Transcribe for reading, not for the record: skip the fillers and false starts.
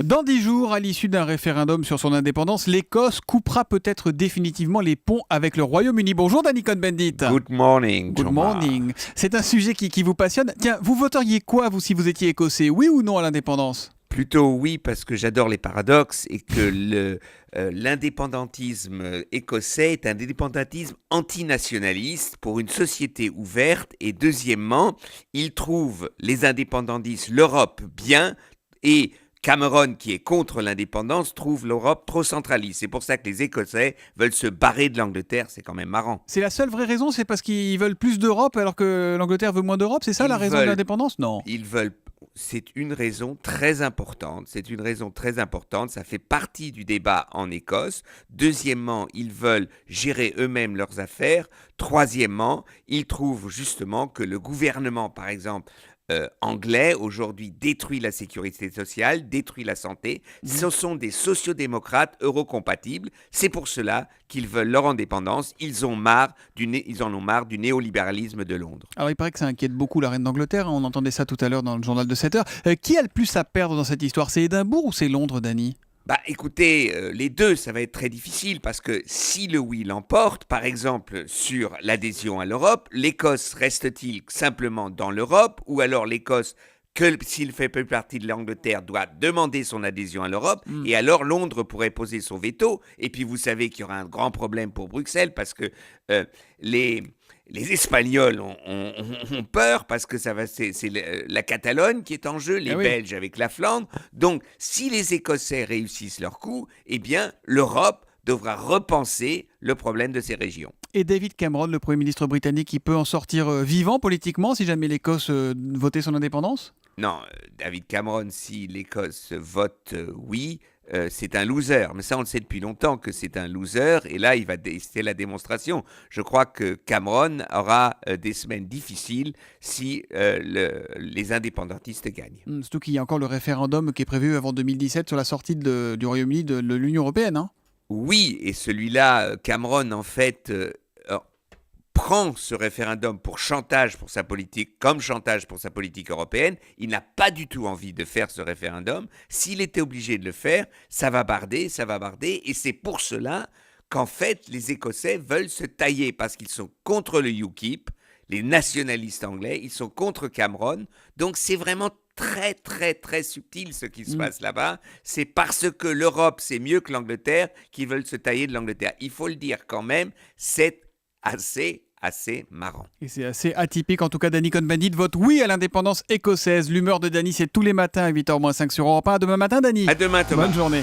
Dans 10 jours, à l'issue d'un référendum sur son indépendance, l'Écosse coupera peut-être définitivement les ponts avec le Royaume-Uni. Bonjour Danny Cohn-Bendit. Good morning, Good Thomas. morning. C'est un sujet qui vous passionne. Tiens, vous voteriez quoi, vous, si vous étiez écossais? Oui ou non à l'indépendance? Plutôt oui, parce que j'adore les paradoxes et que l'indépendantisme écossais est un indépendantisme antinationaliste pour une société ouverte. Et deuxièmement, il trouve les indépendantistes, l'Europe bien, et Cameron, qui est contre l'indépendance, trouve l'Europe trop centraliste. C'est pour ça que les Écossais veulent se barrer de l'Angleterre. C'est quand même marrant. C'est la seule vraie raison? C'est parce qu'ils veulent plus d'Europe alors que l'Angleterre veut moins d'Europe? C'est ça la raison de l'indépendance? Non. Ils veulent. C'est une raison très importante. C'est une raison très importante. Ça fait partie du débat en Écosse. Deuxièmement, ils veulent gérer eux-mêmes leurs affaires. Troisièmement, ils trouvent justement que le gouvernement, par exemple, anglais, aujourd'hui, détruit la sécurité sociale, détruit la santé. Ce sont des sociodémocrates eurocompatibles. C'est pour cela qu'ils veulent leur indépendance. Ils en ont marre du néolibéralisme de Londres. Alors il paraît que ça inquiète beaucoup la reine d'Angleterre. On entendait ça tout à l'heure dans le journal de 7 heures. Qui a le plus à perdre dans cette histoire? C'est Édimbourg ou c'est Londres, Danny? Écoutez, les deux, ça va être très difficile parce que si le oui l'emporte, par exemple sur l'adhésion à l'Europe, l'Écosse reste-t-il simplement dans l'Europe ou alors l'Écosse, que s'il fait plus partie de l'Angleterre, doit demander son adhésion à l'Europe et alors Londres pourrait poser son veto. Et puis vous savez qu'il y aura un grand problème pour Bruxelles parce que les Espagnols ont peur parce que c'est la Catalogne qui est en jeu, les Belges avec la Flandre. Donc, si les Écossais réussissent leur coup, eh bien, l'Europe devra repenser le problème de ces régions. Et David Cameron, le Premier ministre britannique, il peut en sortir vivant politiquement si jamais l'Écosse votait son indépendance? Non, David Cameron, si l'Écosse vote oui, c'est un loser. Mais ça, on le sait depuis longtemps que c'est un loser. Et là, c'est la démonstration. Je crois que Cameron aura des semaines difficiles si les indépendantistes gagnent. Surtout qu'il y a encore le référendum qui est prévu avant 2017 sur la sortie du Royaume-Uni de l'Union européenne. Hein. Oui, et celui-là, Cameron, en fait, prend ce référendum pour chantage pour sa politique, comme chantage pour sa politique européenne. Il n'a pas du tout envie de faire ce référendum. S'il était obligé de le faire, ça va barder. Et c'est pour cela qu'en fait, les Écossais veulent se tailler parce qu'ils sont contre le UKIP, les nationalistes anglais, ils sont contre Cameron. Donc c'est vraiment très, très, très subtil ce qui se passe là-bas. C'est parce que l'Europe, c'est mieux que l'Angleterre qu'ils veulent se tailler de l'Angleterre. Il faut le dire quand même, c'est assez marrant. Et c'est assez atypique. En tout cas, Danny Cohn-Bendit vote oui à l'indépendance écossaise. L'humeur de Danny, c'est tous les matins à 8h-5 sur Europe 1. À demain matin, Danny. À demain, Thomas. Bonne journée.